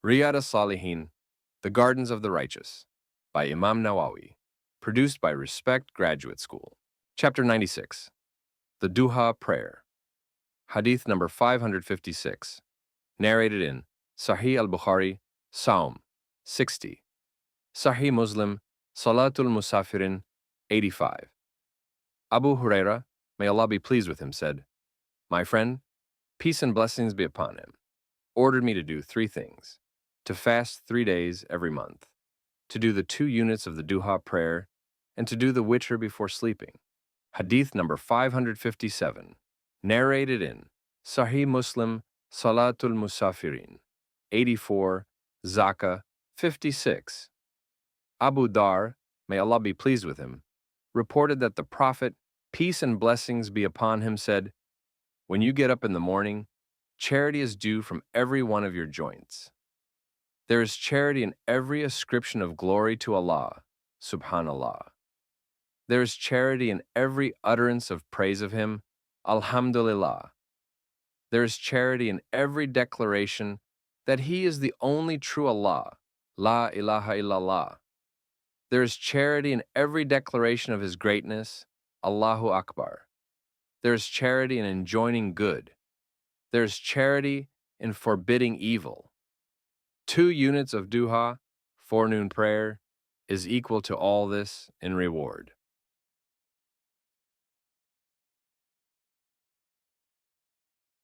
Riyad As-Salihin, The Gardens of the Righteous, by Imam Nawawi, produced by Respect Graduate School. Chapter 96, The Duha Prayer. Hadith number 556, narrated in Sahih al-Bukhari, Psalm 60, Sahih Muslim, Salatul Musafirin 85. Abu Huraira, may Allah be pleased with him, said, "My friend, peace and blessings be upon him, ordered me to do three things: to fast 3 days every month, to do the 2 units of the Duha prayer, and to do the witr before sleeping." Hadith number 557, narrated in Sahih Muslim, Salatul Musafirin 84, Zakah 56. Abu Dar, may Allah be pleased with him, reported that the Prophet, peace and blessings be upon him, said, "When you get up in the morning, charity is due from every one of your joints. There is charity in every ascription of glory to Allah, Subhanallah. There is charity in every utterance of praise of Him, Alhamdulillah. There is charity in every declaration that He is the only true Allah, La ilaha illallah. There is charity in every declaration of His greatness, Allahu Akbar. There is charity in enjoining good. There is charity in forbidding evil. 2 units of Duha, forenoon prayer, is equal to all this in reward."